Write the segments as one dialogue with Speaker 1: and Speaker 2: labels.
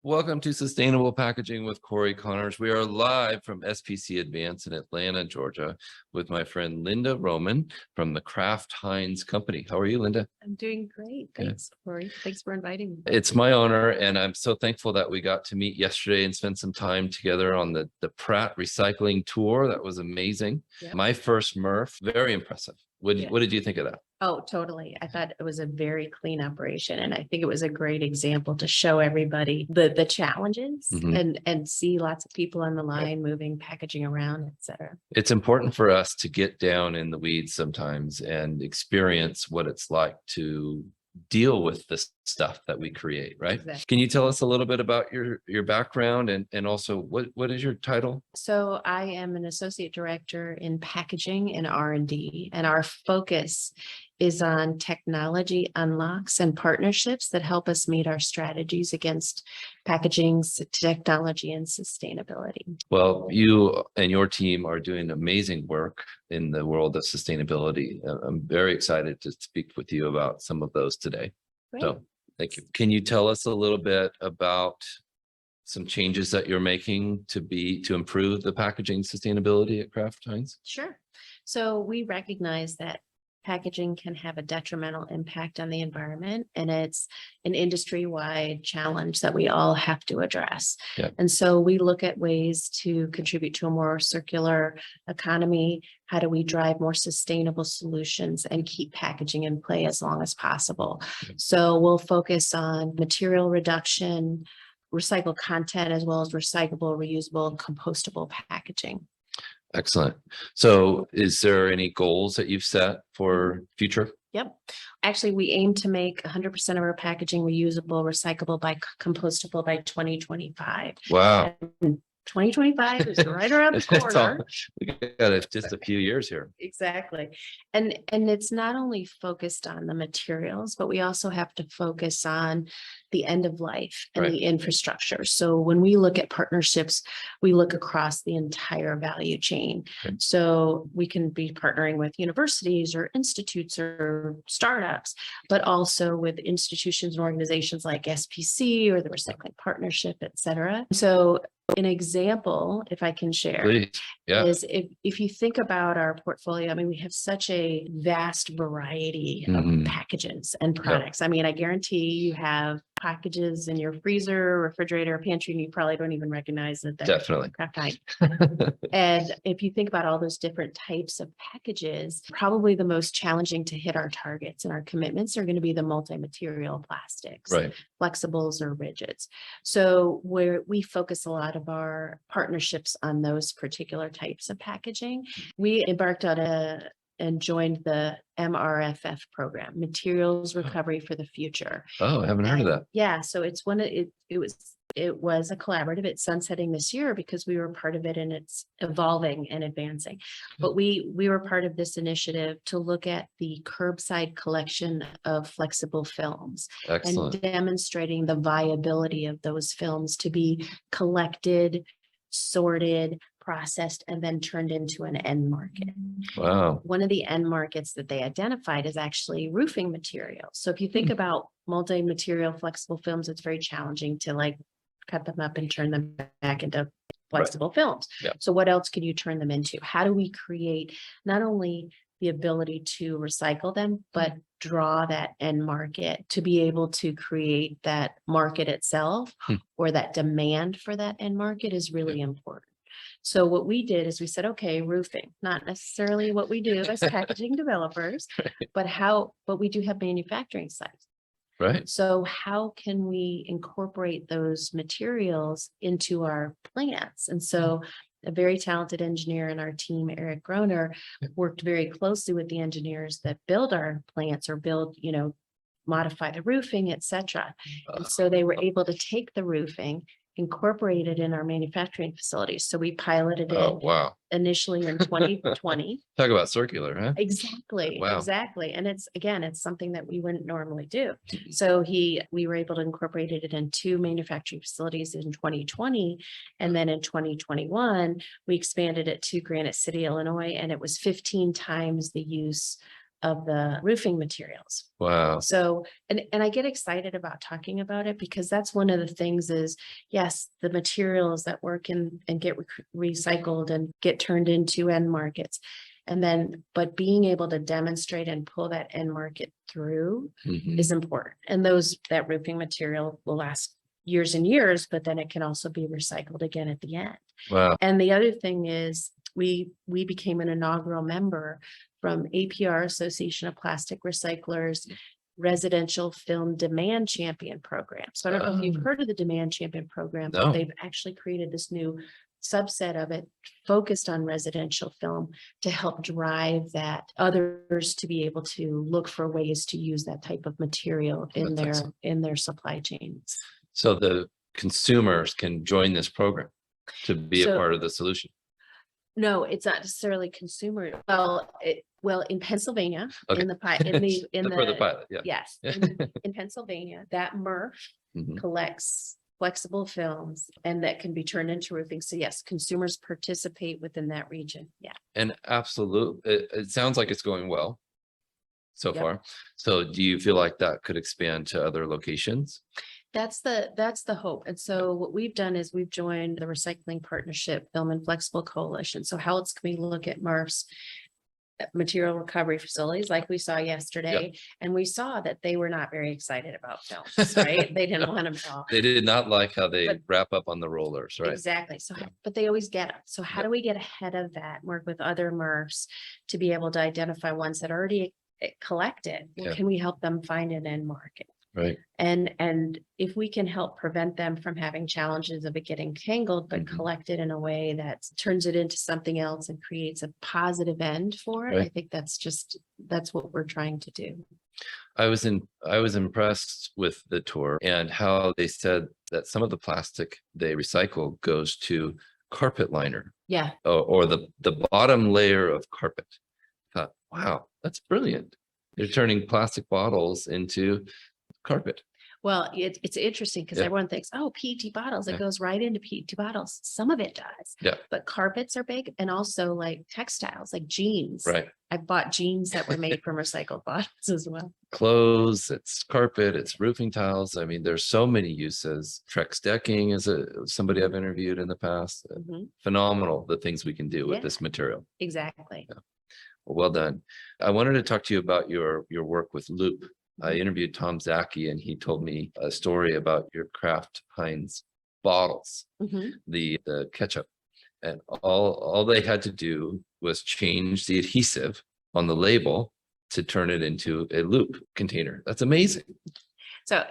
Speaker 1: Welcome to Sustainable Packaging with Cory Connors. We are live from SPC Advance in Atlanta, Georgia, with my friend Linda Roman from the Kraft Heinz company. How are you, Linda?
Speaker 2: I'm doing great. Thanks, Cory. Thanks for inviting me.
Speaker 1: It's my honor, and I'm so thankful that we got to meet yesterday and spend some time together on the Pratt recycling tour. That was amazing.
Speaker 2: Yep.
Speaker 1: My first MRF, very impressive. What did you think of that?
Speaker 2: Oh, totally. I thought it was a very clean operation. And I think it was a great example to show everybody the challenges and see lots of people on the line moving, packaging around, et cetera.
Speaker 1: It's important for us to get down in the weeds sometimes and experience what it's like to deal with the stuff that we create, right?
Speaker 2: Exactly.
Speaker 1: Can you tell us a little bit about your background and also what is your title?
Speaker 2: So I am an associate director in packaging and R&D, and our focus is on technology unlocks and partnerships that help us meet our strategies against packaging, technology, and sustainability.
Speaker 1: Well, you and your team are doing amazing work in the world of sustainability. I'm very excited to speak with you about some of those today.
Speaker 2: Great.
Speaker 1: So thank you. Can you tell us a little bit about some changes that you're making to improve the packaging sustainability at Kraft Heinz?
Speaker 2: Sure. So we recognize that packaging can have a detrimental impact on the environment, and it's an industry-wide challenge that we all have to address.
Speaker 1: Yeah.
Speaker 2: And so we look at ways to contribute to a more circular economy. How do we drive more sustainable solutions and keep packaging in play as long as possible?
Speaker 1: Yeah.
Speaker 2: So we'll focus on material reduction, recycled content, as well as recyclable, reusable, and compostable packaging.
Speaker 1: Excellent. So is there any goals that you've set for future?
Speaker 2: Yep. Actually, we aim to make 100% of our packaging reusable, recyclable, compostable by 2025.
Speaker 1: Wow.
Speaker 2: And 2025 is right around the corner.
Speaker 1: We got just a few years here.
Speaker 2: Exactly. And it's not only focused on the materials, but we also have to focus on the end of life and the infrastructure. So when we look at partnerships, we look across the entire value chain.
Speaker 1: Okay.
Speaker 2: So we can be partnering with universities or institutes or startups, but also with institutions and organizations like SPC or the Recycling Partnership, et cetera. So an example, if I can share,
Speaker 1: Please. Yeah.
Speaker 2: is if you think about our portfolio, I mean, we have such a vast variety of packages and products. I mean, I guarantee you have packages in your freezer, refrigerator, pantry, and you probably don't even recognize that they're
Speaker 1: Definitely
Speaker 2: Kraft Heinz. And if you think about all those different types of packages, probably the most challenging to hit our targets and our commitments are going to be the multi-material plastics,
Speaker 1: right?
Speaker 2: Flexibles or rigids. So where we focus a lot of our partnerships on those particular types of packaging, we embarked on and joined the MRFF program, Materials Recovery for the Future.
Speaker 1: Oh, I haven't heard of that.
Speaker 2: Yeah, so it's it was a collaborative. It's sunsetting this year because we were part of it, and it's evolving and advancing. But we were part of this initiative to look at the curbside collection of flexible films.
Speaker 1: Excellent.
Speaker 2: And demonstrating the viability of those films to be collected, sorted, processed, and then turned into an end market.
Speaker 1: Wow.
Speaker 2: One of the end markets that they identified is actually roofing materials. So if you think about multi-material flexible films, it's very challenging to cut them up and turn them back into flexible films.
Speaker 1: Yeah.
Speaker 2: So what else can you turn them into? How do we create not only the ability to recycle them, but draw that end market to be able to create that market itself, or that demand for that end market is really important. So what we did is we said, okay, roofing, not necessarily what we do as packaging developers, but we do have manufacturing sites.
Speaker 1: Right.
Speaker 2: So how can we incorporate those materials into our plants? And so a very talented engineer in our team, Eric Groner, worked very closely with the engineers that build our plants or modify the roofing, et cetera. And so they were able to take the roofing, incorporate it in our manufacturing facilities. So we piloted it initially in 2020.
Speaker 1: Talk about circular, huh?
Speaker 2: Exactly.
Speaker 1: Wow.
Speaker 2: Exactly. And it's something that we wouldn't normally do. So we were able to incorporate it in 2 manufacturing facilities in 2020. And then in 2021, we expanded it to Granite City, Illinois, and it was 15 times the use of the roofing materials.
Speaker 1: Wow.
Speaker 2: So, and I get excited about talking about it because that's one of the things is, yes, the materials that work and get recycled and get turned into end markets. And then, but being able to demonstrate and pull that end market through is important. And that roofing material will last years and years, but then it can also be recycled again at the end.
Speaker 1: Wow.
Speaker 2: And the other thing is we became an inaugural member from APR, Association of Plastic Recyclers, Residential Film Demand Champion Program. So I don't know if you've heard of the Demand Champion Program, but they've actually created this new subset of it focused on residential film to help drive that others to be able to look for ways to use that type of material in their supply chains.
Speaker 1: So the consumers can join this program to be a part of the solution.
Speaker 2: No, it's not necessarily consumer. Well, in Pennsylvania,
Speaker 1: Okay.
Speaker 2: in the
Speaker 1: For the pilot, yeah.
Speaker 2: Yes, in Pennsylvania, that MRF collects flexible films and that can be turned into roofing. So yes, consumers participate within that region. Yeah.
Speaker 1: And absolutely, it sounds like it's going well so far. So do you feel like that could expand to other locations?
Speaker 2: That's the hope. And so what we've done is we've joined the Recycling Partnership Film and Flexible Coalition. So how else can we look at MRF's material recovery facilities like we saw yesterday? And we saw that they were not very excited about films, right? They didn't want them at all.
Speaker 1: They did not like how they wrap up on the rollers, right?
Speaker 2: Exactly. So, but they always get them. So how do we get ahead of that and work with other MRFs to be able to identify ones that are already collected? Well, can we help them find an end market?
Speaker 1: Right.
Speaker 2: And if we can help prevent them from having challenges of it getting tangled, but collect it in a way that turns it into something else and creates a positive end for it, I think that's what we're trying to do.
Speaker 1: I was impressed with the tour and how they said that some of the plastic they recycle goes to carpet liner.
Speaker 2: Yeah.
Speaker 1: Or the bottom layer of carpet. I thought, wow, that's brilliant. They're turning plastic bottles into carpet.
Speaker 2: Well, it's interesting because everyone thinks, oh, PET bottles, it goes right into PET bottles. Some of it does.
Speaker 1: Yeah.
Speaker 2: But carpets are big, and also like textiles, like jeans.
Speaker 1: Right.
Speaker 2: I've bought jeans that were made from recycled bottles as well.
Speaker 1: Clothes, it's carpet, it's roofing tiles. I mean, there's so many uses. Trex decking is somebody I've interviewed in the past. Phenomenal, the things we can do with this material.
Speaker 2: Exactly.
Speaker 1: Yeah. Well done. I wanted to talk to you about your work with Loop. I interviewed Tom Zaki and he told me a story about your Kraft Heinz bottles, the ketchup, and all they had to do was change the adhesive on the label to turn it into a Loop container. That's amazing.
Speaker 2: So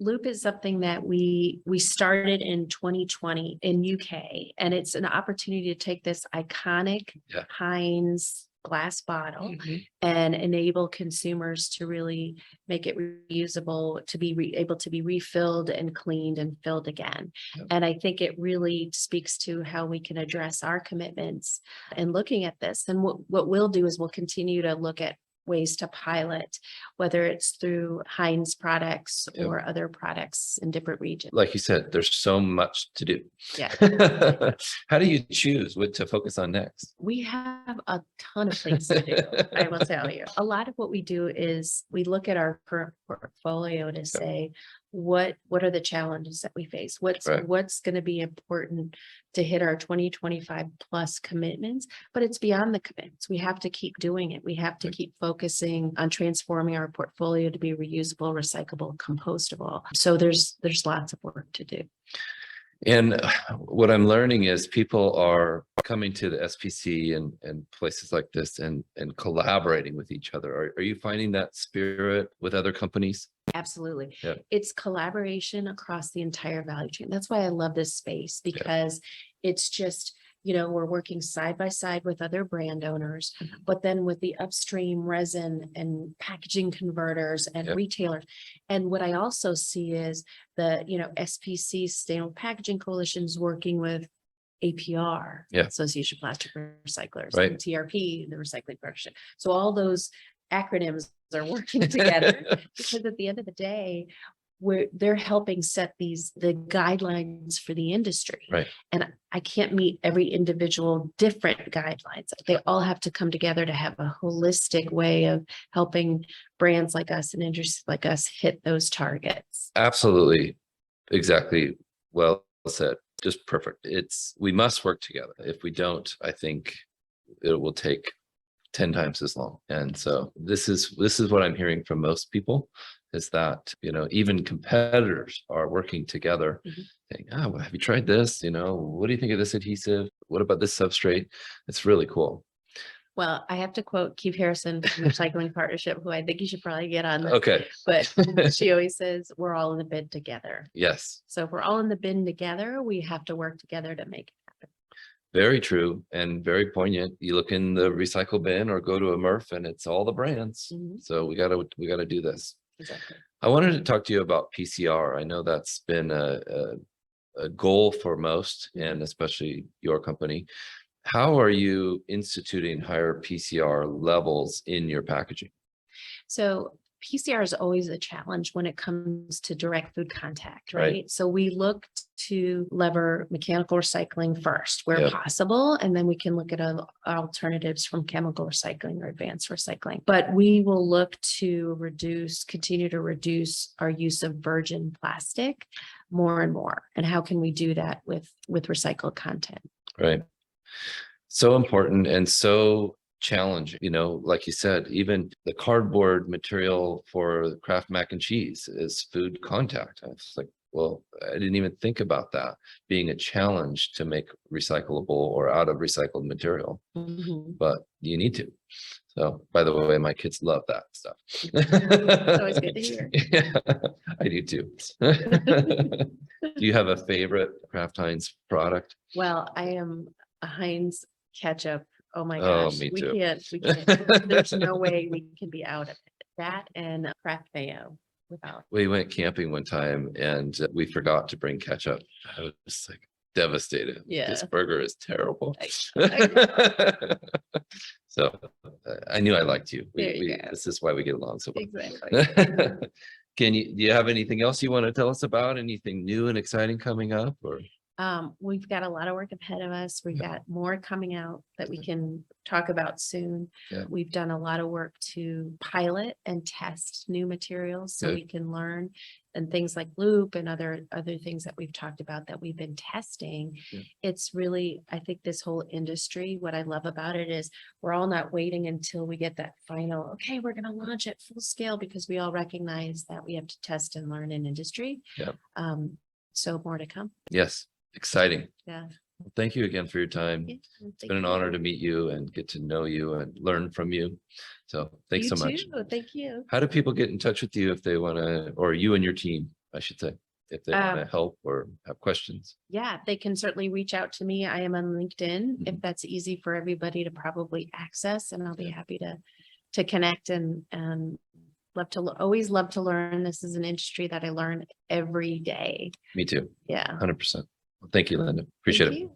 Speaker 2: Loop is something that we started in 2020 in UK, and it's an opportunity to take this iconic Heinz glass bottle and enable consumers to really make it reusable, to be able to be refilled and cleaned and filled again. And I think it really speaks to how we can address our commitments and looking at this. And what we'll do is we'll continue to look at ways to pilot, whether it's through Heinz products or other products in different regions.
Speaker 1: Like you said, there's so much to do.
Speaker 2: Yeah.
Speaker 1: How do you choose what to focus on next?
Speaker 2: We have a ton of things to do. I will tell you. A lot of what we do is we look at our current portfolio to say, what are the challenges that we face? What's going to be important to hit our 2025 plus commitments, but it's beyond the commitments. We have to keep doing it. We have to keep focusing on transforming our portfolio to be reusable, recyclable, compostable. So there's lots of work to do.
Speaker 1: And what I'm learning is people are coming to the SPC and places like this and collaborating with each other. Are you finding that spirit with other companies?
Speaker 2: Absolutely.
Speaker 1: Yeah.
Speaker 2: It's collaboration across the entire value chain. That's why I love this space, because it's just, we're working side by side with other brand owners, but then with the upstream resin and packaging converters and retailers. And what I also see is the, SPC, Sustainable Packaging Coalition's working with APR, Association of Plastic Recyclers, and TRP, the Recycling Partnership. So all those acronyms are working together because at the end of the day, where they're helping set the guidelines for the industry.
Speaker 1: Right.
Speaker 2: And I can't meet every individual different guidelines. They all have to come together to have a holistic way of helping brands like us and industries like us hit those targets.
Speaker 1: Absolutely. Exactly. Well said. Just perfect. We must work together. If we don't, I think it will take 10 times as long. And so this is what I'm hearing from most people, is that, even competitors are working together, saying, oh, well, have you tried this? What do you think of this adhesive? What about this substrate? It's really cool.
Speaker 2: Well, I have to quote Keith Harrison from Recycling Partnership, who I think you should probably get on this.
Speaker 1: Okay.
Speaker 2: But she always says, we're all in the bin together.
Speaker 1: Yes.
Speaker 2: So if we're all in the bin together, we have to work together to make it happen.
Speaker 1: Very true and very poignant. You look in the recycle bin or go to a MRF and it's all the brands. So we gotta do this.
Speaker 2: Exactly.
Speaker 1: I wanted to talk to you about PCR. I know that's been a goal for most, and especially your company. How are you instituting higher PCR levels in your packaging?
Speaker 2: So PCR is always a challenge when it comes to direct food contact, right?
Speaker 1: Right.
Speaker 2: So we look to lever mechanical recycling first where possible, and then we can look at alternatives from chemical recycling or advanced recycling. But we will look to continue to reduce our use of virgin plastic more and more. And how can we do that with recycled content?
Speaker 1: Right. So important and so challenging, like you said, even the cardboard material for Kraft mac and cheese is food contact. I was like, well, I didn't even think about that being a challenge to make recyclable or out of recycled material, but you need to. So, by the way, my kids love that stuff.
Speaker 2: It's always good to hear.
Speaker 1: Yeah, I do too. Do you have a favorite Kraft Heinz product?
Speaker 2: Well, I am a Heinz ketchup. Oh my
Speaker 1: Oh,
Speaker 2: gosh.
Speaker 1: me
Speaker 2: We
Speaker 1: too.
Speaker 2: can't. There's no way we can be out of it. That and Kraft mayo without.
Speaker 1: We went camping one time and we forgot to bring ketchup. I was just like devastated.
Speaker 2: Yeah.
Speaker 1: This burger is terrible.
Speaker 2: I-
Speaker 1: So I knew I liked you.
Speaker 2: There you go.
Speaker 1: This is why we get along so well.
Speaker 2: Exactly.
Speaker 1: Do you have anything else you want to tell us about? Anything new and exciting coming up? Or
Speaker 2: We've got a lot of work ahead of us. We've got more coming out that we can talk about soon.
Speaker 1: Yeah.
Speaker 2: We've done a lot of work to pilot and test new materials so
Speaker 1: Good.
Speaker 2: we can learn, and things like loop and other things that we've talked about that we've been testing.
Speaker 1: Yeah.
Speaker 2: It's really, I think this whole industry, what I love about it is we're all not waiting until we get that final, okay, we're going to launch at full scale, because we all recognize that we have to test and learn in industry.
Speaker 1: Yeah.
Speaker 2: So more to come.
Speaker 1: Yes, exciting.
Speaker 2: Yeah.
Speaker 1: Thank you again for your time.
Speaker 2: Yeah,
Speaker 1: It's been an honor to meet you and get to know you and learn from you. So thanks so much.
Speaker 2: Thank you.
Speaker 1: How do people get in touch with you if they want to, or you and your team, I should say, if they want to help or have questions?
Speaker 2: Yeah, they can certainly reach out to me. I am on LinkedIn, if that's easy for everybody to probably access, and I'll be happy to connect and always love to learn. This is an industry that I learn every day.
Speaker 1: Me too.
Speaker 2: Yeah.
Speaker 1: 100%. Thank you, Linda. Appreciate it.
Speaker 2: Thank you.